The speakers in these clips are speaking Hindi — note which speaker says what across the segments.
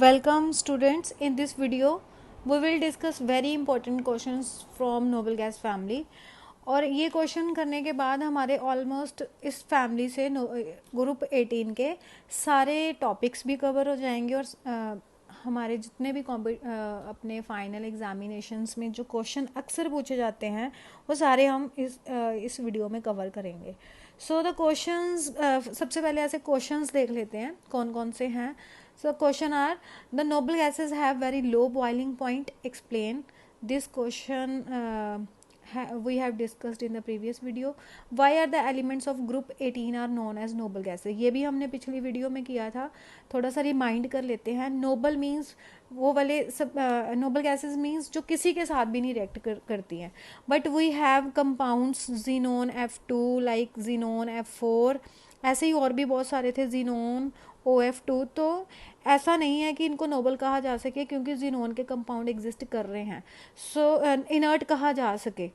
Speaker 1: Welcome students. In this video we will discuss very important questions from noble gas family और ये क्वेश्चन करने के बाद हमारे ऑलमोस्ट इस फैमिली से ग्रुप 18 के सारे टॉपिक्स भी कवर हो जाएंगे और हमारे जितने भी अपने फाइनल एग्जामिनेशंस में जो क्वेश्चन अक्सर पूछे जाते हैं वो सारे हम इस वीडियो में कवर करेंगे. सो द क्वेश्चंस सबसे पहले ऐसे क्वेश्चंस देख लेते हैं कौन कौन से हैं. So question are the noble gases have very low boiling point. Explain. This question we have discussed in the previous video. Why are the elements of group 18 are known as noble gases? ये भी हमने पिछली वीडियो में किया था. थोड़ा सा रिमाइंड कर लेते हैं. नोबल मीन्स वो वाले सब नोबल गैसेज मीन्स जो किसी के साथ भी नहीं रिएक्ट करती हैं. But we have compounds xenon F2 like xenon F4. ऐसे ही और भी बहुत सारे थे जीनोन OF2. तो ऐसा नहीं है कि इनको नोबल कहा जा सके क्योंकि जीनोन के कंपाउंड एग्जिस्ट कर रहे हैं. सो इनर्ट कहा जा सके,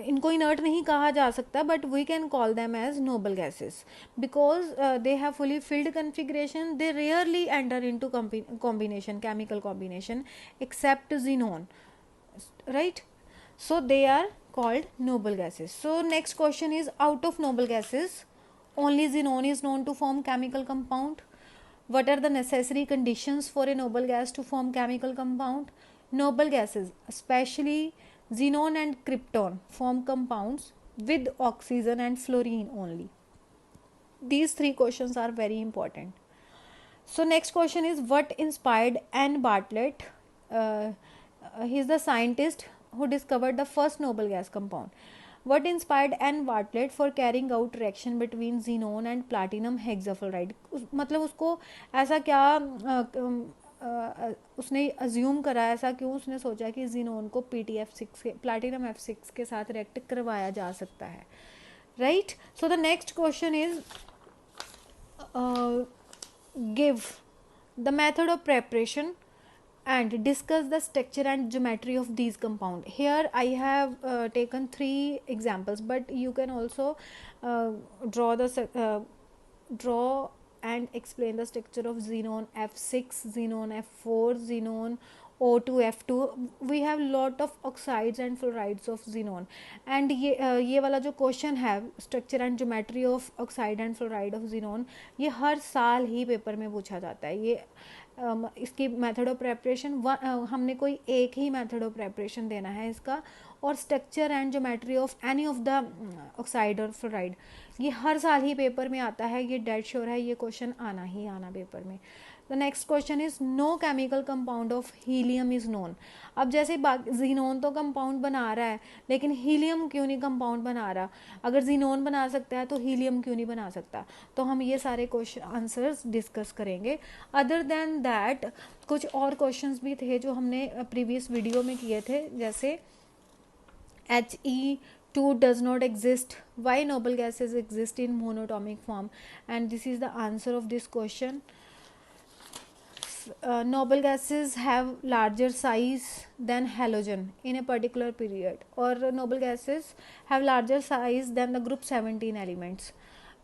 Speaker 1: इनको इनर्ट नहीं कहा जा सकता but we can call them as noble gases because they have fully filled configuration. They rarely enter into combination, chemical combination except xenon, right? So they are called noble gases. So next question is, out of noble gases only xenon is known to form chemical compound. What are the necessary conditions for a noble gas to form chemical compound? Noble gases, especially xenon and krypton, form compounds with oxygen and fluorine only. These three questions are very important. So next question is, what inspired Anne Bartlett? He is the scientist who discovered the first noble gas compound. What inspired Anne Bartlett for carrying out reaction between xenon and platinum hexafluoride? मतलब उसको ऐसा क्या उसने अज्यूम करा, ऐसा क्यों उसने सोचा कि जीनोन को PTF6 के प्लैटिनम F6 के साथ रिएक्ट करवाया जा सकता है, right? So the next question is give the method of preparation and discuss the structure and geometry of these compound. Here I have taken three examples, but you can also draw and explain the structure of xenon F6, xenon F4, xenon O2 F2. We have lot of oxides and fluorides of xenon. And ये वाला जो क्वेश्चन है structure and geometry of oxide and fluoride of xenon, ये हर साल ही पेपर में पूछा जाता है. ये इसकी मेथड ऑफ प्रेपरेशन हमने कोई एक ही मेथड ऑफ प्रेपरेशन देना है इसका, और structure and geometry of any of the oxide और फ्लोराइड ये हर साल ही पेपर में आता है. ये डेड श्योर है, ये क्वेश्चन आना ही आना पेपर में. The next question is, no chemical compound of helium is known. अब जैसे जीनोन तो कंपाउंड बना रहा है लेकिन हीलियम क्यों नहीं कंपाउंड बना रहा? अगर जीनोन बना सकता है तो हीलियम क्यों नहीं बना सकता? तो हम ये सारे क्वेश्चन आंसर्स डिस्कस करेंगे. अदर देन दैट कुछ और क्वेश्चंस भी थे जो हमने प्रीवियस वीडियो में किए थे, जैसे He2 does not exist. Why noble gases exist in monatomic form? And this is the answer of this question. Noble gases have larger size than halogen in a particular period, or noble gases have larger size than the group 17 elements.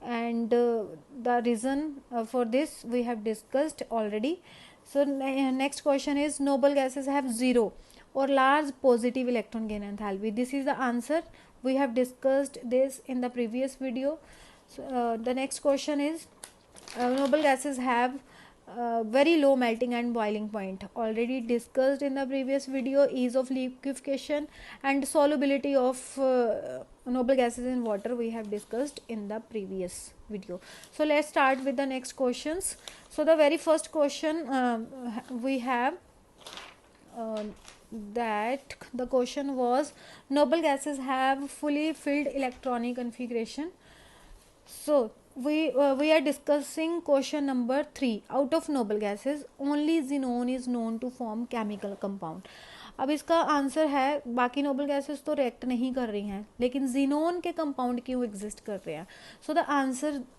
Speaker 1: And the reason for this we have discussed already. So next question is, noble gases have zero or large positive electron gain enthalpy. This is the answer. We have discussed this in the previous video. So, the next question is, noble gases have very low melting and boiling point. Already discussed in the previous video. Ease of liquefaction and solubility of noble gases in water we have discussed in the previous video. So let's start with the next questions. So the very first question we have that the question was, noble gases have fully filled electronic configuration. So we are discussing question number 3. Out of noble gases only xenon is known to form chemical compound. अब इसका आंसर है, बाकी नोबल गैसेस तो रिएक्ट नहीं कर रही हैं लेकिन जीनोन के कंपाउंड क्यों एग्जिस्ट कर रहे हैं? So the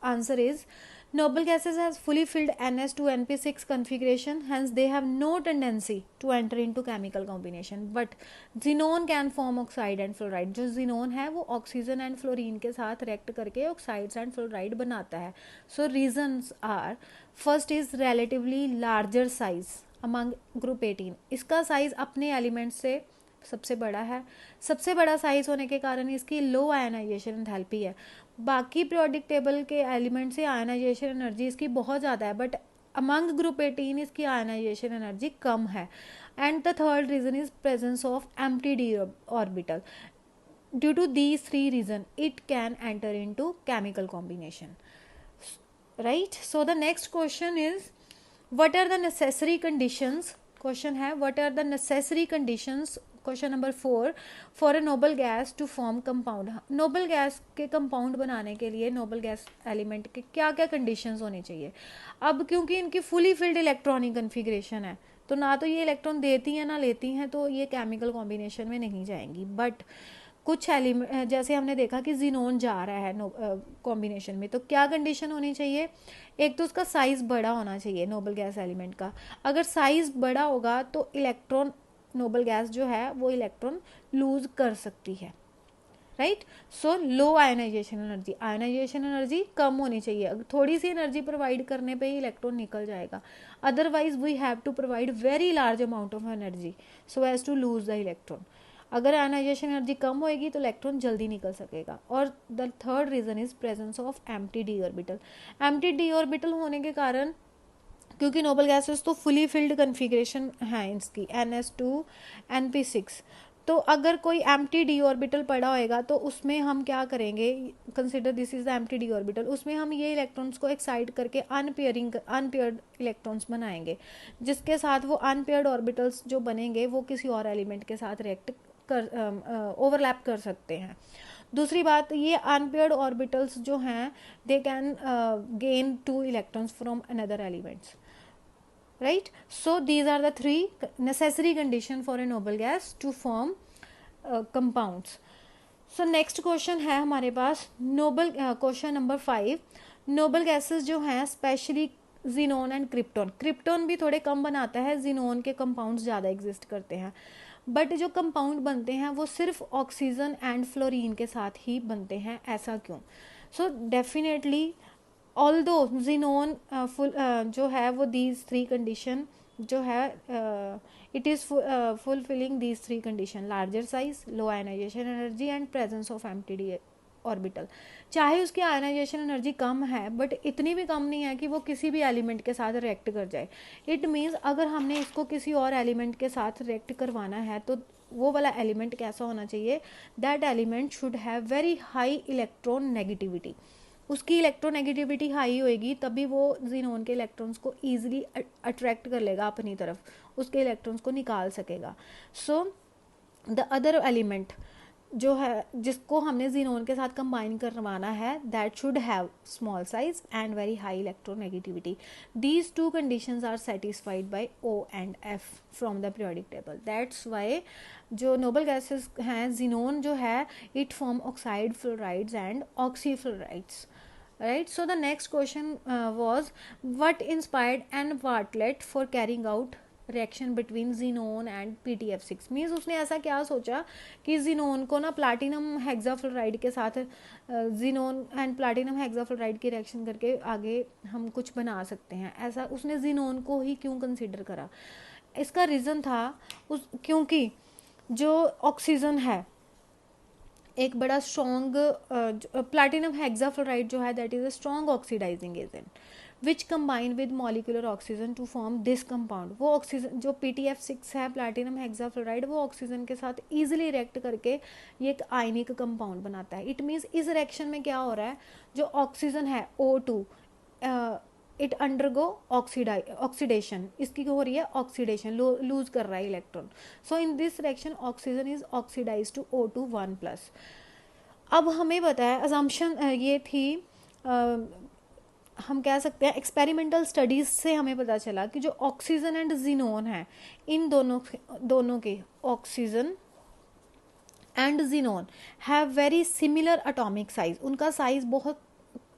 Speaker 1: answer is, Noble gases has fully filled NS2 NP6 configuration, hence they have no tendency to enter into chemical combination. But xenon can form oxide and fluoride. जो xenon है वो ऑक्सीजन एंड फ्लोरीन के साथ रिएक्ट करके ऑक्साइड्स एंड फ्लोराइड बनाता है. So reasons are, first is relatively larger size among group 18. इसका साइज अपने एलिमेंट से सबसे बड़ा है. सबसे बड़ा साइज होने के कारण इसकी लो आयनाइजेशन एंथैल्पी है. बाकी पीरियोडिक टेबल के एलिमेंट से आयनाइजेशन एनर्जी इसकी बहुत ज़्यादा है, बट अमंग ग्रुप 18 इसकी आयनाइजेशन एनर्जी कम है. And the third reason is presence of empty d orbital. Due to these three reason it can enter into chemical combination. Right. So the next question is what are the necessary conditions. Question है what are the necessary conditions. Question number 4 for a noble gas to form compound. Noble gas के कंपाउंड बनाने के लिए नोबल गैस एलिमेंट के क्या क्या कंडीशंस होनी चाहिए. अब क्योंकि इनकी फुली फिल्ड इलेक्ट्रॉनिक कन्फिग्रेशन है, तो ना तो ये इलेक्ट्रॉन देती हैं ना लेती हैं, तो ये केमिकल कॉम्बिनेशन में नहीं जाएंगी. बट कुछ एलिमेंट जैसे हमने देखा कि जीनोन जा रहा है कॉम्बिनेशन में, तो क्या कंडीशन होनी चाहिए. एक तो उसका साइज बड़ा होना चाहिए नोबल गैस एलिमेंट का. अगर साइज बड़ा होगा तो इलेक्ट्रॉन नोबल गैस जो है वो इलेक्ट्रॉन लूज कर सकती है. राइट. सो लो आयनाइजेशन एनर्जी. आयनाइजेशन एनर्जी कम होनी चाहिए. अगर थोड़ी सी एनर्जी प्रोवाइड करने पे ही इलेक्ट्रॉन निकल जाएगा. Otherwise we have to provide very large amount of energy so as to lose the electron. अगर आयनाइजेशन एनर्जी कम होएगी तो इलेक्ट्रॉन जल्दी निकल सकेगा. और the third reason is presence of empty d orbital. Empty d orbital होने के कारण, क्योंकि नोबल गैसेस तो फुली फिल्ड कन्फिग्रेशन है इसकी NS2 NP6, तो अगर कोई एम्प्टी डी ऑर्बिटल पड़ा होएगा तो उसमें हम क्या करेंगे. Consider this is the empty d orbital. उसमें हम ये इलेक्ट्रॉन्स को एक्साइट करके अनपेयर्ड इलेक्ट्रॉन्स बनाएंगे, जिसके साथ वो अनपेयर्ड ऑर्बिटल्स जो बनेंगे वो किसी और एलिमेंट के साथ रिएक्ट कर ओवरलैप कर सकते हैं. दूसरी बात, ये अनपेयर्ड ऑर्बिटल्स जो हैं they can gain 2 electrons from another elements. Right. So these are the 3 necessary condition for a noble gas to form compounds. So next question है हमारे पास noble question number 5. Noble gases जो हैं specially xenon and krypton. Krypton भी थोड़े कम बनाता है, जीनोन के कंपाउंड्स ज़्यादा एग्जिस्ट करते हैं. बट जो कंपाउंड बनते हैं वो सिर्फ ऑक्सीजन एंड फ्लोरीन के साथ ही बनते हैं. ऐसा क्यों. सो डेफिनेटली ऑल्दो जीनोन जो है वो दीज 3 कंडीशन जो है it is fulfilling these 3 condition. Larger size, low ionization energy and presence of empty d orbital. चाहे उसकी आयनाइजेशन एनर्जी कम है, बट इतनी भी कम नहीं है कि वो किसी भी एलिमेंट के साथ रिएक्ट कर जाए. इट मीन्स अगर हमने इसको किसी और एलिमेंट के साथ रिएक्ट करवाना है तो वो वाला एलिमेंट कैसा होना चाहिए. That element should have very high electron negativity. उसकी इलेक्ट्रोनेगेटिविटी हाई होएगी तभी वो जीनोन के इलेक्ट्रॉन्स को ईजिली अट्रैक्ट कर लेगा अपनी तरफ, उसके इलेक्ट्रॉन्स को निकाल सकेगा. सो द अदर एलिमेंट जो है जिसको हमने जीनोन के साथ कंबाइन करवाना है that should have small size and very high electronegativity. These 2 conditions are satisfied by O and F from the periodic table. That's why जो नोबल गैसेस हैं जीनोन जो है it form oxide fluorides and oxyfluorides. Right. So the next question was what inspired Anne Bartlett for carrying out reaction between xenon and PTF6. Means उसने ऐसा क्या सोचा कि जीनोन को ना प्लाटिनम हेक्साफ्लोराइड के साथ जीनोन एंड प्लाटिनम हेक्साफ्लोराइड की रिएक्शन करके आगे हम कुछ बना सकते हैं. ऐसा उसने जीनोन को ही क्यों कंसिडर करा. इसका रीज़न था क्योंकि जो ऑक्सीजन है एक बड़ा स्ट्रॉन्ग प्लैटिनम हेक्साफ्लोराइड जो है that is a strong oxidizing agent which combine with molecular oxygen to form this compound. वो ऑक्सीजन जो PTF6 है प्लैटिनम हेक्साफ्लोराइड वो ऑक्सीजन के साथ ईजिली रिएक्ट करके ये एक आयनिक कंपाउंड बनाता है. इट मीन्स इस रिएक्शन में क्या हो रहा है, जो ऑक्सीजन है O2 इट अंडरगो ऑक्सीडेशन. इसकी हो रही है ऑक्सीडेशन, लूज कर रहा है electron. So in this reaction oxygen is oxidize to O2 1+. अब हमें पता है अजम्पशन ये थी हम कह सकते हैं एक्सपेरिमेंटल स्टडीज से हमें पता चला कि जो ऑक्सीजन एंड जीनोन है इन दोनों के oxygen and xenon have very similar atomic size. उनका साइज बहुत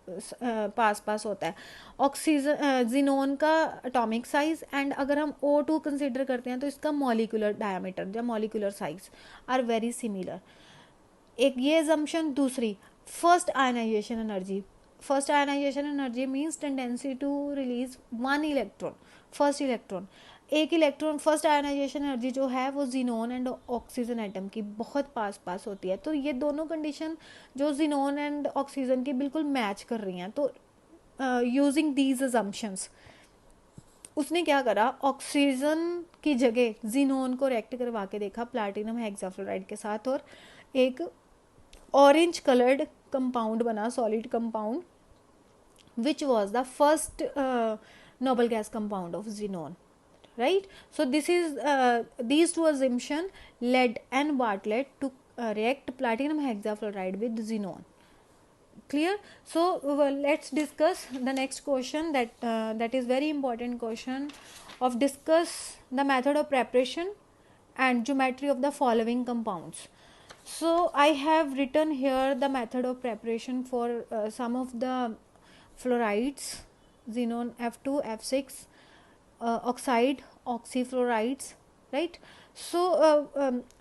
Speaker 1: पास होता है। ऑक्सीजन जिनोन का एटॉमिक साइज एंड अगर हम O2 कंसिडर करते हैं तो इसका मॉलिक्यूलर डायमीटर या molecular size are very similar. एक ये एजम्पशन। दूसरी, first ionization energy. First ionization energy means tendency to release one electron, first electron, एक इलेक्ट्रॉन। फर्स्ट आयनाइजेशन एनर्जी जो है वो जिनोन एंड ऑक्सीजन एटम की बहुत पास होती है। तो ये दोनों कंडीशन जो जिनोन एंड ऑक्सीजन की बिल्कुल मैच कर रही हैं। तो यूजिंग दीज अजम्पशंस उसने क्या करा, ऑक्सीजन की जगह जिनोन को रिएक्ट करवा के देखा प्लैटिनम हेक्साफ्लोराइड के साथ और एक ऑरेंज कलर्ड कंपाउंड बना, solid compound, which was the first noble gas compound of xenon, right? So this is these two assumption led and Bartlett to react platinum hexafluoride with xenon. Clear? So let's discuss the next question that is very important question of discuss the method of preparation and geometry of the following compounds. So I have written here the method of preparation for some of the fluorides, xenon F2, F6, oxide, oxyfluorides, right. So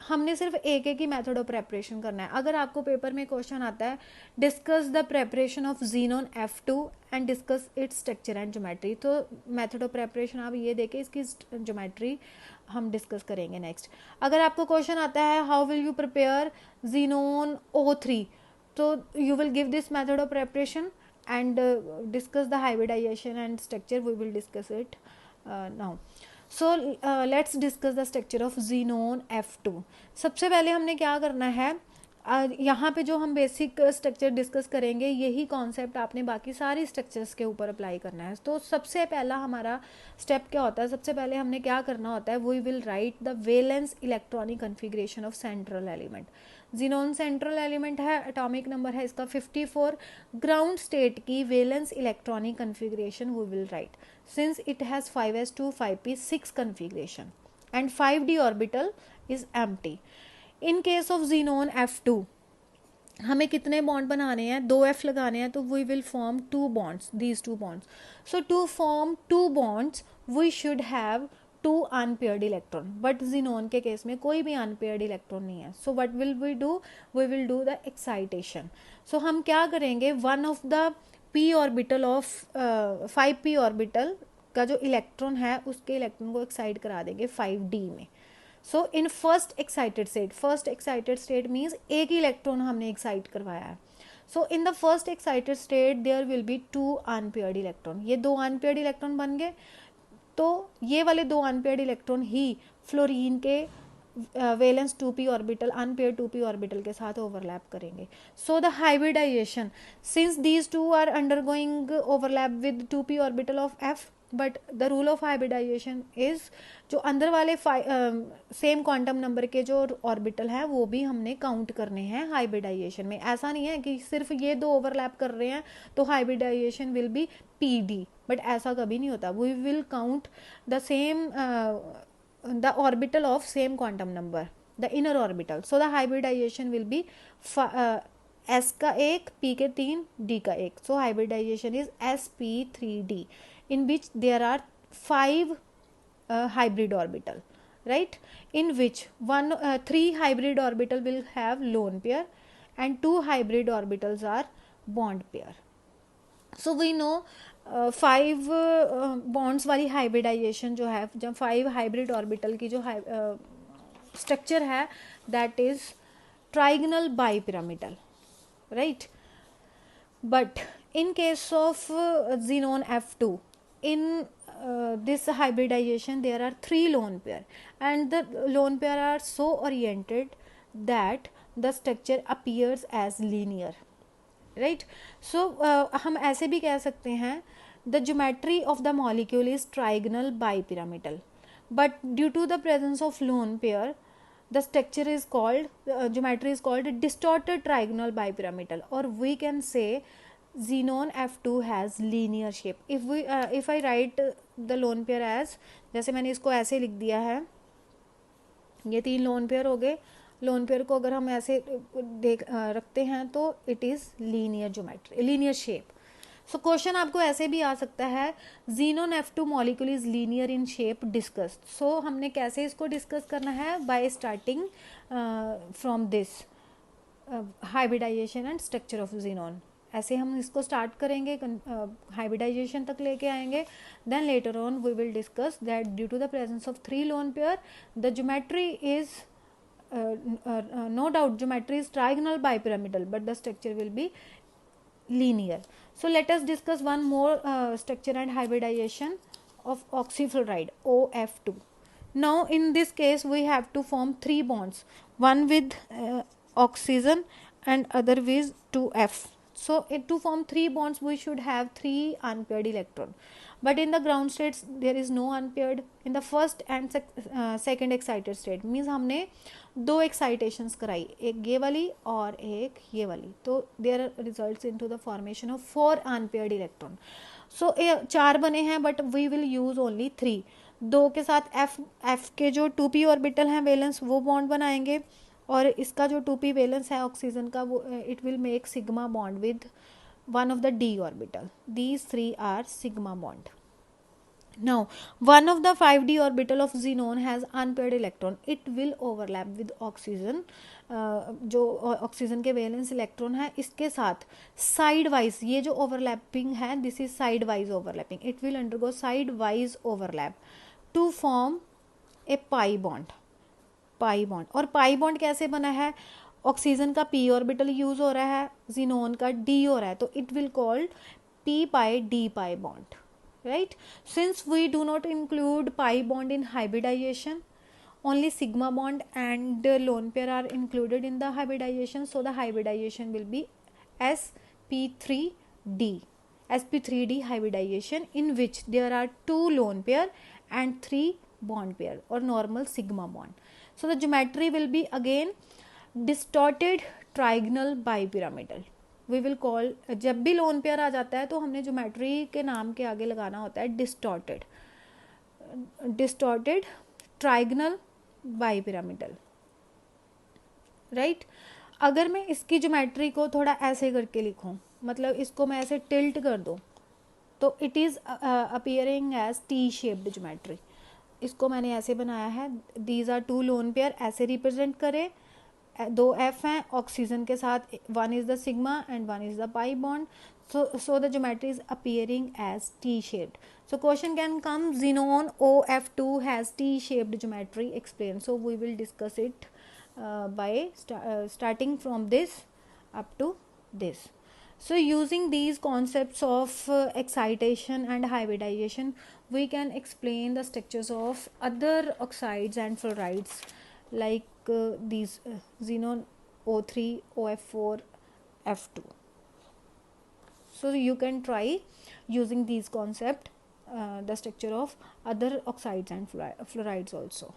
Speaker 1: हमने सिर्फ एक ही मेथड ऑफ प्रेपरेशन करना है। अगर आपको पेपर में क्वेश्चन आता है discuss the preparation of xenon F2 and discuss its structure and geometry, तो मेथड ऑफ प्रेपरेशन आप ये देखें, इसकी ज्योमेट्री हम डिस्कस करेंगे नेक्स्ट। अगर आपको क्वेश्चन आता है how will you prepare xenon O3, तो you will give this method of preparation and discuss the hybridization and structure. We will discuss it now. So let's discuss the structure of xenon F2. सबसे पहले हमने क्या करना है, यहाँ पे जो हम बेसिक स्ट्रक्चर डिस्कस करेंगे यही कॉन्सेप्ट आपने बाकी सारी स्ट्रक्चर्स के ऊपर अप्लाई करना है। तो सबसे पहला हमारा स्टेप क्या होता है, सबसे पहले हमने क्या करना होता है, we will write the valence electronic configuration of central element. Xenon central element है, एटॉमिक नंबर है इसका 54। ग्राउंड स्टेट की valence electronic configuration we will write since it has 5s2 5p6 configuration and 5d orbital is empty. In case of xenon F2 हमें कितने बॉन्ड बनाने हैं, 2F लगाने हैं, तो we will form 2 bonds, these 2 bonds. So to form 2 bonds we should have 2 unpaired electron, but xenon के केस में कोई भी unpaired electron नहीं है। So what will we do, we will do the excitation. So हम क्या करेंगे, one of the p orbital of 5p orbital का जो इलेक्ट्रॉन है उसके इलेक्ट्रॉन को एक्साइट करा देंगे 5d में। So in first excited state means एक ही इलेक्ट्रॉन हमने एक्साइट करवाया है। So in the first excited state there will be 2 unpaired electron. ये 2 अनपेयर्ड इलेक्ट्रॉन बन गए, तो ये वाले 2 अनपेयर्ड इलेक्ट्रॉन ही फ्लोरीन के valence 2p orbital, unpaired 2p orbital के साथ ओवरलैप करेंगे। So the hybridization, since these 2 are undergoing overlap with 2p orbital of F, but the rule of hybridization is जो अंदर वाले सेम क्वांटम नंबर के जो ऑर्बिटल हैं वो भी हमने काउंट करने हैं हाइब्रिडाइजेशन में। ऐसा नहीं है कि सिर्फ ये 2 ओवरलैप कर रहे हैं तो hybridization will be PD, but ऐसा कभी नहीं होता। We will count the same the orbital of same quantum number, the inner orbital. So the hybridization will be S का 1, P के 3, D का 1। So hybridization is sp3d in which there are 5 hybrid orbital, right, in which 3 hybrid orbital will have lone pair and 2 hybrid orbitals are bond pair. So we know 5 bonds वाली hybridization जो है, जब 5 hybrid orbital की जो structure है that is trigonal bipyramidal, right? But in case of xenon F2, in this hybridization there are 3 lone pair and the lone pair are so oriented that the structure appears as linear, right? So हम ऐसे भी कह सकते हैं the geometry of the molecule is trigonal bipyramidal, but due to the presence of lone pair the structure is called geometry is called distorted trigonal bipyramidal, or we can say xenon F2 has linear shape. If I write the lone pair as, जैसे मैंने इसको ऐसे लिख दिया है, ये 3 लोन पेयर हो गए। लोन पेयर को अगर हम ऐसे रखते हैं तो it is linear geometry, linear shape. So question आपको ऐसे भी आ सकता है, xenon F2 molecule is linear in shape discussed. So हमने कैसे इसको डिस्कस करना है, by starting from this hybridization and structure of xenon। ऐसे हम इसको स्टार्ट करेंगे, हाइब्रिडाइजेशन तक लेके आएंगे, then later on we will discuss that due to the presence of 3 lone pair the geometry is no doubt geometry is trigonal bipyramidal, but the structure will be linear. So let us discuss one more structure and hybridization of oxyfluoride OF2. Now in this case we have to form 3 bonds, one with oxygen and other with 2F. So to form 3 bonds we should have 3 unpaired electron, but in the ground states there is no unpaired. In the first and second excited state means हमने 2 excitations कराई, एक ये वाली और एक ये वाली, तो there results into the formation of 4 unpaired electron. So 4 बने हैं but we will use only 3. 2 के साथ F के जो 2p ऑर्बिटल हैं वैलेंस वो बॉन्ड बनाएंगे, और इसका जो 2p वैलेंस है ऑक्सीजन का वो it will make sigma bond with one of the d orbital. These 3 are sigma bond. Now one of the 5d orbital of xenon has unpaired electron, it will overlap with oxygen. जो ऑक्सीजन के वैलेंस इलेक्ट्रॉन है इसके साथ साइड वाइज ये जो ओवरलैपिंग है this is side wise overlapping, it will undergo side wise overlap to form a pi bond. Pi bond, और पाई बॉन्ड कैसे बना है, ऑक्सीजन का p ऑर्बिटल यूज हो रहा है, xenon का d हो रहा है, तो it will called p pi d pi bond, right? Since we do not include pi bond in hybridization, only sigma bond and lone pair are included in the hybridization, so the hybridization will be sp3d, sp3d hybridization, in which there are 2 lone pair and 3 bond pair or normal sigma bond. So the geometry will be again distorted trigonal bipyramidal. We will call, जब भी लोन पेयर आ जाता है तो हमने ज्योमेट्री के नाम के आगे लगाना होता है distorted, distorted trigonal bipyramidal, right. अगर मैं इसकी ज्योमेट्री को थोड़ा ऐसे करके लिखूं, मतलब इसको मैं ऐसे टिल्ट कर दूं, तो it is appearing as T shaped geometry. इसको मैंने ऐसे बनाया है, दीज आर 2 लोन पेयर, ऐसे रिप्रेजेंट करें, 2 F हैं ऑक्सीजन के साथ, 1 is the sigma and 1 is the pi bond, so the geometry is appearing as T shaped. So question can come, xenon OF2 has T shaped geometry, explain. So we will discuss it by starting from this up to this. So using these concepts of excitation and hybridization, we can explain the structures of other oxides and fluorides like these xenon O3, OF4, F2. So you can try using these concepts the structure of other oxides and fluorides also.